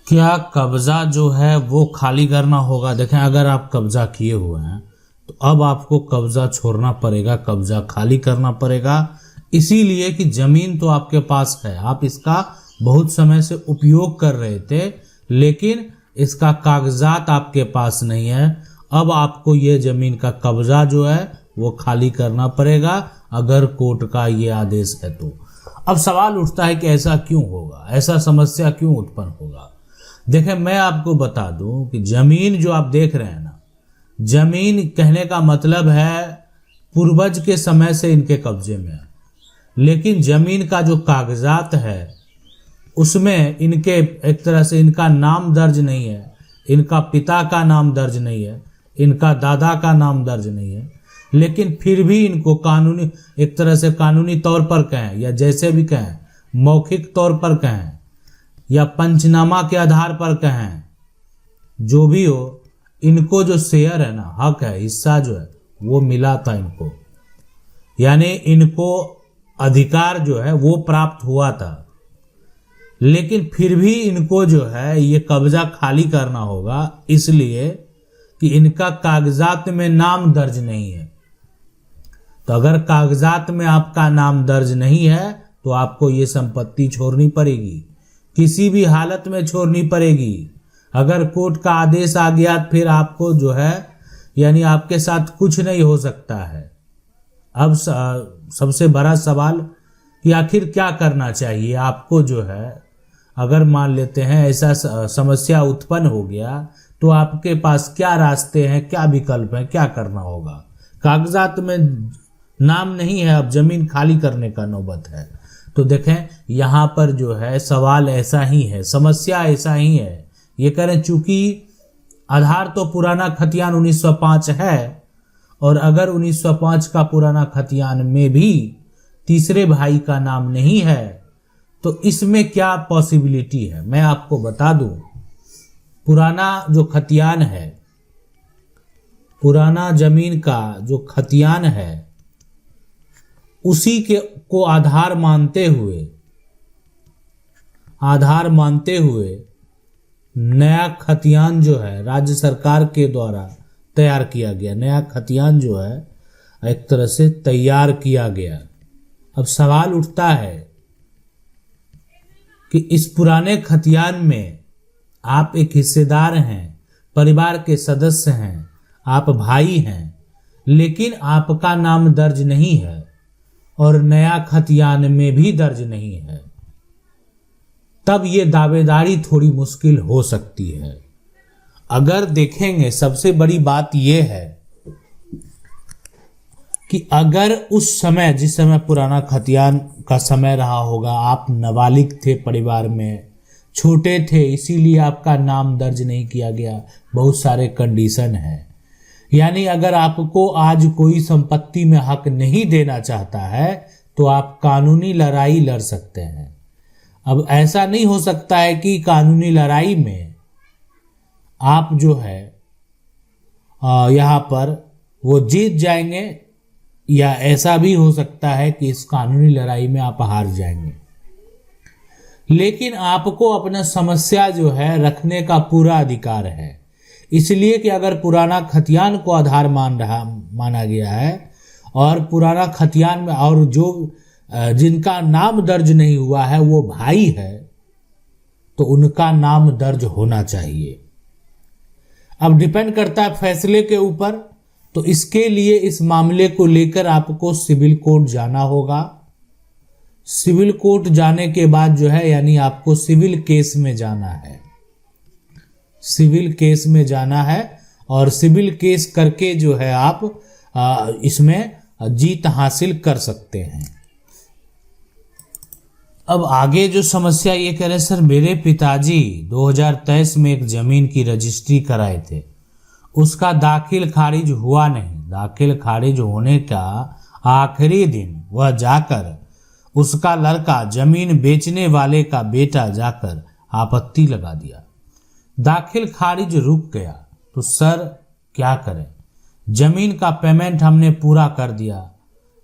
क्या कब्जा जो है वो खाली करना होगा? देखें, अगर आप कब्जा किए हुए हैं तो अब आपको कब्जा छोड़ना पड़ेगा, कब्जा खाली करना पड़ेगा। इसीलिए कि जमीन तो आपके पास है, आप इसका बहुत समय से उपयोग कर रहे थे, लेकिन इसका कागजात आपके पास नहीं है। अब आपको ये जमीन का कब्जा जो है वो खाली करना पड़ेगा, अगर कोर्ट का ये आदेश है तो। अब सवाल उठता है कि ऐसा क्यों होगा, ऐसा समस्या क्यों उत्पन्न होगा? देखें, मैं आपको बता दूं कि जमीन जो आप देख रहे हैं ना, जमीन कहने का मतलब है पूर्वज के समय से इनके कब्जे में है, लेकिन जमीन का जो कागजात है उसमें इनके एक तरह से इनका नाम दर्ज नहीं है, इनका पिता का नाम दर्ज नहीं है, इनका दादा का नाम दर्ज नहीं है, लेकिन फिर भी इनको कानूनी एक तरह से कानूनी तौर पर कहें या जैसे भी कहें, मौखिक तौर पर कहें या पंचनामा के आधार पर कहें, जो भी हो, इनको जो शेयर है ना, हक है, हिस्सा जो है वो मिला था इनको, यानी इनको अधिकार जो है वो प्राप्त हुआ था। लेकिन फिर भी इनको जो है ये कब्जा खाली करना होगा, इसलिए कि इनका कागजात में नाम दर्ज नहीं है। तो अगर कागजात में आपका नाम दर्ज नहीं है तो आपको ये संपत्ति छोड़नी पड़ेगी, किसी भी हालत में छोड़नी पड़ेगी। अगर कोर्ट का आदेश आ गया फिर आपको जो है यानी आपके साथ कुछ नहीं हो सकता है। अब सबसे बड़ा सवाल कि आखिर क्या करना चाहिए आपको जो है, अगर मान लेते हैं ऐसा समस्या उत्पन्न हो गया तो आपके पास क्या रास्ते हैं, क्या विकल्प हैं, क्या करना होगा? कागजात में नाम नहीं है, अब जमीन खाली करने का नौबत है। तो देखें, यहाँ पर जो है सवाल ऐसा ही है, समस्या ऐसा ही है। ये करें, चूंकि आधार तो पुराना खतियान 1905 है, और अगर 1905 का पुराना खतियान में भी तीसरे भाई का नाम नहीं है तो इसमें क्या पॉसिबिलिटी है, मैं आपको बता दूं। पुराना जो खतियान है, पुराना जमीन का जो खतियान है, उसी के को आधार मानते हुए नया खतियान जो है राज्य सरकार के द्वारा तैयार किया गया, नया खतियान जो है एक तरह से तैयार किया गया। अब सवाल उठता है कि इस पुराने खतियान में आप एक हिस्सेदार हैं, परिवार के सदस्य हैं, आप भाई हैं, लेकिन आपका नाम दर्ज नहीं है और नया खतियान में भी दर्ज नहीं है, तब ये दावेदारी थोड़ी मुश्किल हो सकती है। अगर देखेंगे, सबसे बड़ी बात यह है कि अगर उस समय, जिस समय पुराना खतियान का समय रहा होगा, आप नाबालिग थे, परिवार में छोटे थे, इसीलिए आपका नाम दर्ज नहीं किया गया, बहुत सारे कंडीशन हैं। यानी अगर आपको आज कोई संपत्ति में हक नहीं देना चाहता है तो आप कानूनी लड़ाई लड़ सकते हैं। अब ऐसा नहीं हो सकता है कि कानूनी लड़ाई में आप जो है यहाँ पर वो जीत जाएंगे, या ऐसा भी हो सकता है कि इस कानूनी लड़ाई में आप हार जाएंगे। लेकिन आपको अपना समस्या जो है रखने का पूरा अधिकार है, इसलिए कि अगर पुराना खतियान को आधार माना गया है और पुराना खतियान में और जो जिनका नाम दर्ज नहीं हुआ है वो भाई है, तो उनका नाम दर्ज होना चाहिए। अब डिपेंड करता है फैसले के ऊपर, तो इसके लिए इस मामले को लेकर आपको सिविल कोर्ट जाना होगा। सिविल कोर्ट जाने के बाद जो है यानी आपको सिविल केस में जाना है, सिविल केस में जाना है, और सिविल केस करके जो है आप इसमें जीत हासिल कर सकते हैं। अब आगे जो समस्या ये कह रहे, सर मेरे पिताजी 2023 में एक जमीन की रजिस्ट्री कराए थे, उसका दाखिल खारिज हुआ नहीं। दाखिल खारिज होने का आखिरी दिन वह जाकर उसका लड़का, जमीन बेचने वाले का बेटा जाकर आपत्ति लगा दिया, दाखिल खारिज रुक गया। तो सर क्या करें, जमीन का पेमेंट हमने पूरा कर दिया,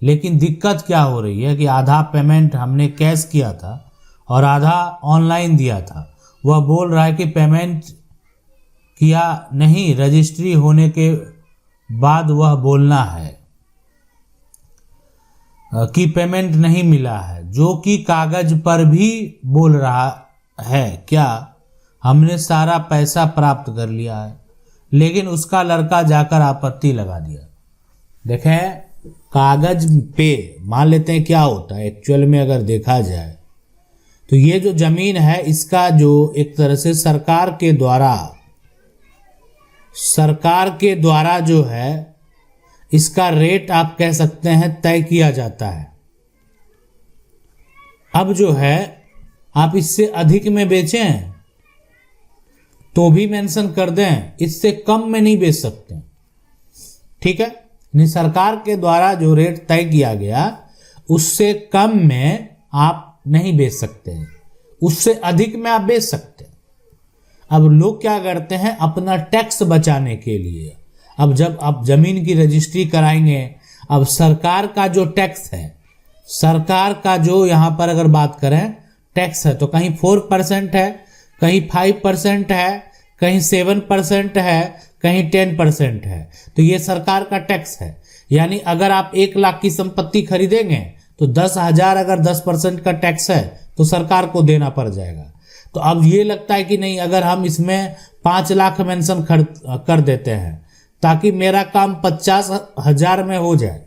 लेकिन दिक्कत क्या हो रही है कि आधा पेमेंट हमने कैश किया था और आधा ऑनलाइन दिया था, वह बोल रहा है कि पेमेंट किया नहीं, रजिस्ट्री होने के बाद वह बोलना है कि पेमेंट नहीं मिला है, जो कि कागज पर भी बोल रहा है। क्या हमने सारा पैसा प्राप्त कर लिया है, लेकिन उसका लड़का जाकर आपत्ति लगा दिया। देखें, कागज पे मान लेते हैं क्या होता है एक्चुअल में, अगर देखा जाए तो ये जो जमीन है इसका जो एक तरह से सरकार के द्वारा जो है इसका रेट आप कह सकते हैं तय किया जाता है। अब जो है आप इससे अधिक में बेचें तो भी मेंशन कर दें, इससे कम में नहीं बेच सकते। ठीक है, सरकार के द्वारा जो रेट तय किया गया उससे कम में आप नहीं बेच सकते हैं, उससे अधिक में आप बेच सकते हैं। अब लोग क्या करते हैं, अपना टैक्स बचाने के लिए, अब जब आप जमीन की रजिस्ट्री कराएंगे, अब सरकार का जो टैक्स है, सरकार का जो यहाँ पर अगर बात करें टैक्स है तो कहीं 4% है, कहीं 5% है, कहीं 7% है, कहीं 10% है। तो ये सरकार का टैक्स है। यानी अगर आप 1 लाख की संपत्ति खरीदेंगे तो 10,000 अगर 10% का टैक्स है तो सरकार को देना पड़ जाएगा। तो अब ये लगता है कि नहीं, अगर हम इसमें 5 लाख मेंशन कर देते हैं ताकि मेरा काम 50,000 में हो जाए।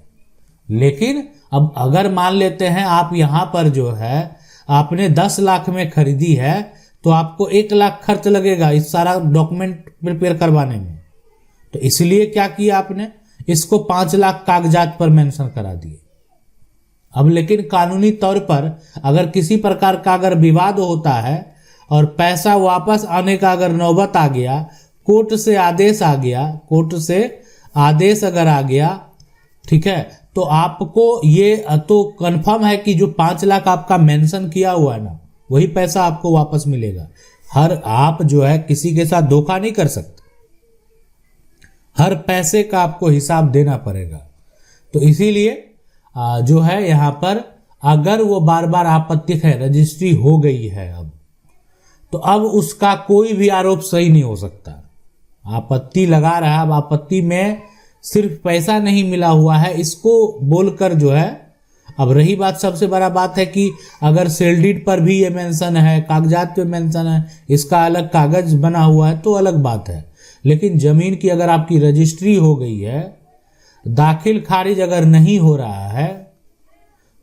लेकिन अब अगर मान लेते हैं आप यहाँ पर जो है आपने 10 लाख में खरीदी है तो आपको 1 लाख खर्च लगेगा इस सारा डॉक्यूमेंट प्रिपेयर करवाने में। तो इसलिए क्या किया आपने, इसको 5 लाख कागजात पर मेंशन करा दिए। अब लेकिन कानूनी तौर पर अगर किसी प्रकार का अगर विवाद होता है और पैसा वापस आने का अगर नौबत आ गया, कोर्ट से आदेश आ गया, कोर्ट से आदेश अगर आ गया, ठीक है, तो आपको ये तो कंफर्म है कि जो 5 लाख आपका मेंशन किया हुआ है ना, वही पैसा आपको वापस मिलेगा। आप जो है किसी के साथ धोखा नहीं कर सकते, हर पैसे का आपको हिसाब देना पड़ेगा। तो इसीलिए जो है यहाँ पर अगर वो बार बार आपत्ति है, रजिस्ट्री हो गई है अब, तो अब उसका कोई भी आरोप सही नहीं हो सकता। आपत्ति लगा रहा है, अब आपत्ति में सिर्फ पैसा नहीं मिला हुआ है इसको बोलकर जो है। अब रही बात, सबसे बड़ा बात है कि अगर सेल डीड पर भी ये मेंशन है, कागजात पे मेंशन है, इसका अलग कागज बना हुआ है तो अलग बात है। लेकिन जमीन की अगर आपकी रजिस्ट्री हो गई है, दाखिल खारिज अगर नहीं हो रहा है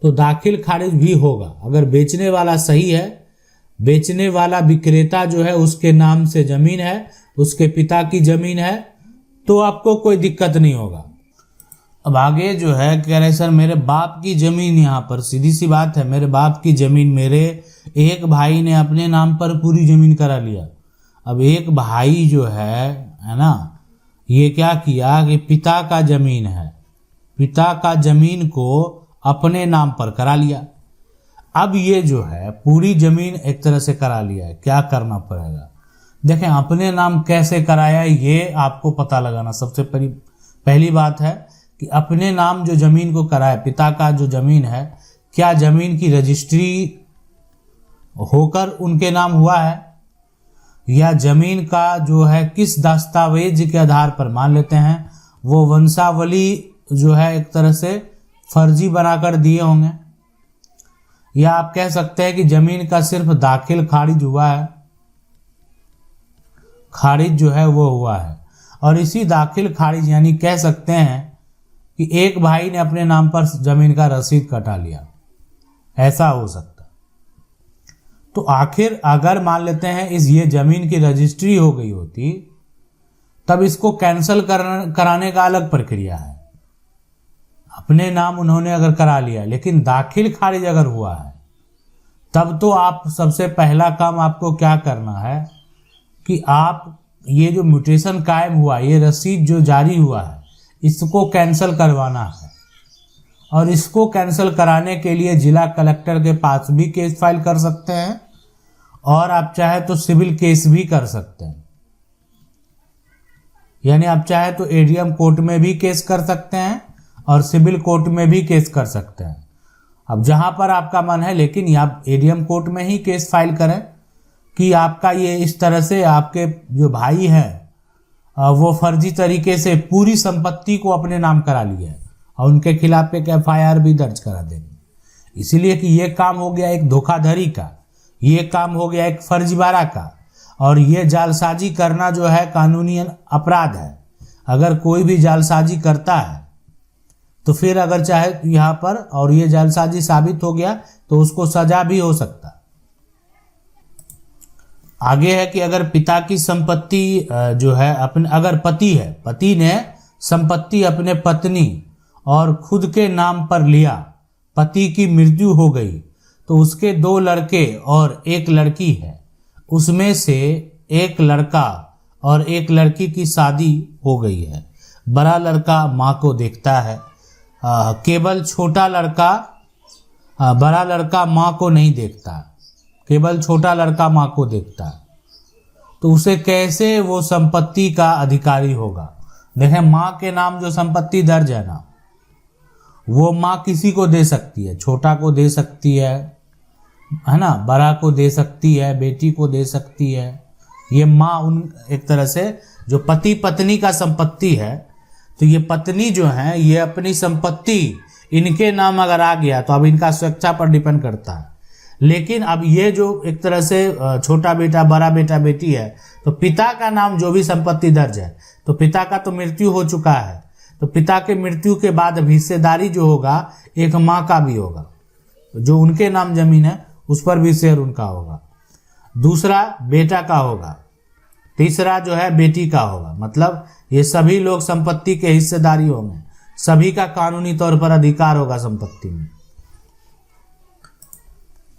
तो दाखिल खारिज भी होगा। अगर बेचने वाला सही है, बेचने वाला विक्रेता जो है उसके नाम से जमीन है, उसके पिता की जमीन है, तो आपको कोई दिक्कत नहीं होगा। अब आगे जो है कह रहे सर मेरे बाप की जमीन, यहाँ पर सीधी सी बात है, मेरे बाप की जमीन, मेरे एक भाई ने अपने नाम पर पूरी जमीन करा लिया। अब एक भाई जो है ना, ये क्या किया कि पिता का जमीन है, पिता का जमीन को अपने नाम पर करा लिया। अब ये जो है पूरी जमीन एक तरह से करा लिया है, क्या करना पड़ेगा। देखें, अपने नाम कैसे कराया ये आपको पता लगाना सबसे पहली बात है कि अपने नाम जो जमीन को कराया, पिता का जो जमीन है, क्या जमीन की रजिस्ट्री होकर उनके नाम हुआ है, या जमीन का जो है किस दस्तावेज के आधार पर, मान लेते हैं वो वंशावली जो है एक तरह से फर्जी बनाकर दिए होंगे, या आप कह सकते हैं कि जमीन का सिर्फ दाखिल खारिज हुआ है, खारिज जो है वो हुआ है। और इसी दाखिल खारिज यानी कह सकते हैं कि एक भाई ने अपने नाम पर जमीन का रसीद कटा लिया, ऐसा हो सकता। तो आखिर अगर मान लेते हैं ये जमीन की रजिस्ट्री हो गई होती तब इसको कैंसिल कराने का अलग प्रक्रिया है। अपने नाम उन्होंने अगर करा लिया लेकिन दाखिल खारिज अगर हुआ है, तब तो आप सबसे पहला काम आपको क्या करना है कि आप ये जो म्यूटेशन कायम हुआ, ये रसीद जो जारी हुआ है, इसको कैंसिल करवाना है। और इसको कैंसिल कराने के लिए जिला कलेक्टर के पास भी केस फाइल कर सकते हैं, और आप चाहे तो सिविल केस भी कर सकते हैं। यानी आप चाहे तो एडीएम कोर्ट में भी केस कर सकते हैं और सिविल कोर्ट में भी केस कर सकते हैं। अब जहां पर आपका मन है, लेकिन आप एडीएम कोर्ट में ही केस फाइल करें कि आपका ये इस तरह से आपके जो भाई हैं वो फर्जी तरीके से पूरी संपत्ति को अपने नाम करा लिए हैं और उनके खिलाफ एक FIR भी दर्ज करा देंगे। इसीलिए कि ये काम हो गया एक धोखाधड़ी का, ये काम हो गया एक फर्जीवाड़ा का, और ये जालसाजी करना जो है कानूनी अपराध है। अगर कोई भी जालसाजी करता है तो फिर अगर चाहे यहाँ पर और ये जालसाजी साबित हो गया तो उसको सजा भी हो सकता है। आगे है कि अगर पिता की संपत्ति जो है अपने, अगर पति है, पति ने संपत्ति अपने पत्नी और खुद के नाम पर लिया, पति की मृत्यु हो गई तो उसके 2 लड़के और 1 लड़की है, उसमें से एक लड़का और एक लड़की की शादी हो गई है। बड़ा लड़का माँ को देखता है, केवल छोटा लड़का, बड़ा लड़का माँ को नहीं देखता, केवल छोटा लड़का माँ को देखता है। तो उसे कैसे वो संपत्ति का अधिकारी होगा? देखें, माँ के नाम जो संपत्ति दर्ज है ना, वो माँ किसी को दे सकती है, छोटा को दे सकती है ना, बड़ा को दे सकती है, बेटी को दे सकती है। ये माँ उन एक तरह से जो पति पत्नी का संपत्ति है, तो ये पत्नी जो है ये अपनी संपत्ति इनके नाम अगर आ गया तो अब इनका स्वेच्छा पर डिपेंड करता है। लेकिन अब ये जो एक तरह से छोटा बेटा बड़ा बेटा बेटी है, तो पिता का नाम जो भी संपत्ति दर्ज है, तो पिता का तो मृत्यु हो चुका है, तो पिता के मृत्यु के बाद अब हिस्सेदारी जो होगा एक माँ का भी होगा, जो उनके नाम जमीन है उस पर भी शेयर उनका होगा। दूसरा बेटा का होगा, तीसरा जो है बेटी का होगा। मतलब ये सभी लोग संपत्ति के हिस्सेदारी होंगे, सभी का कानूनी तौर पर अधिकार होगा संपत्ति में।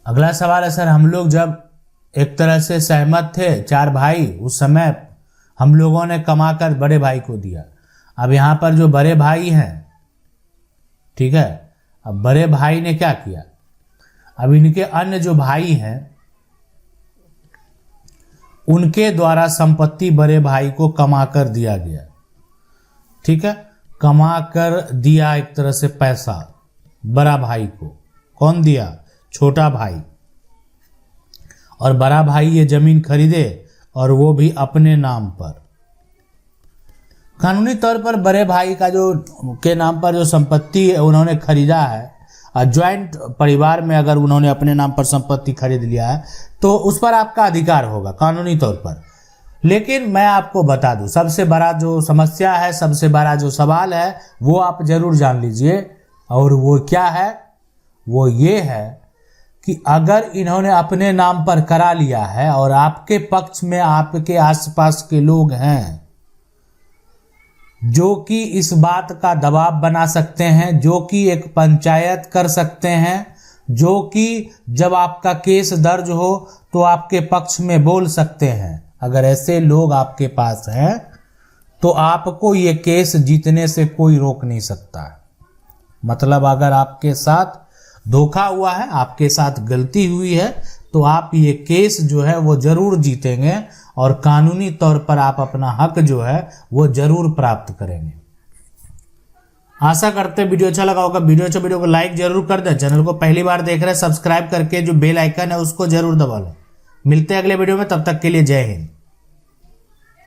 अगला सवाल है, सर हम लोग जब एक तरह से सहमत थे 4 भाई, उस समय हम लोगों ने कमाकर बड़े भाई को दिया। अब यहाँ पर जो बड़े भाई हैं, ठीक है, अब बड़े भाई ने क्या किया, अब इनके अन्य जो भाई हैं उनके द्वारा संपत्ति बड़े भाई को कमा कर दिया गया। ठीक है, कमा कर दिया एक तरह से पैसा बड़ा भाई को। कौन दिया? छोटा भाई। और बड़ा भाई ये जमीन खरीदे और वो भी अपने नाम पर। कानूनी तौर पर बड़े भाई का जो के नाम पर जो संपत्ति उन्होंने खरीदा है, ज्वाइंट परिवार में अगर उन्होंने अपने नाम पर संपत्ति खरीद लिया है तो उस पर आपका अधिकार होगा कानूनी तौर पर। लेकिन मैं आपको बता दूं, सबसे बड़ा जो समस्या है, सबसे बड़ा जो सवाल है वो आप जरूर जान लीजिए, और वो क्या है? वो ये है कि अगर इन्होंने अपने नाम पर करा लिया है और आपके पक्ष में आपके आसपास के लोग हैं जो कि इस बात का दबाव बना सकते हैं, जो कि एक पंचायत कर सकते हैं, जो कि जब आपका केस दर्ज हो तो आपके पक्ष में बोल सकते हैं, अगर ऐसे लोग आपके पास हैं तो आपको ये केस जीतने से कोई रोक नहीं सकता। मतलब अगर आपके साथ धोखा हुआ है, आपके साथ गलती हुई है, तो आप ये केस जो है वो जरूर जीतेंगे और कानूनी तौर पर आप अपना हक जो है वो जरूर प्राप्त करेंगे। आशा करते वीडियो अच्छा लगा होगा। वीडियो को लाइक जरूर कर दें। चैनल को पहली बार देख रहे हैं सब्सक्राइब करके जो बेल आइकन है उसको जरूर दबा लें। मिलते हैं अगले वीडियो में, तब तक के लिए जय हिंद।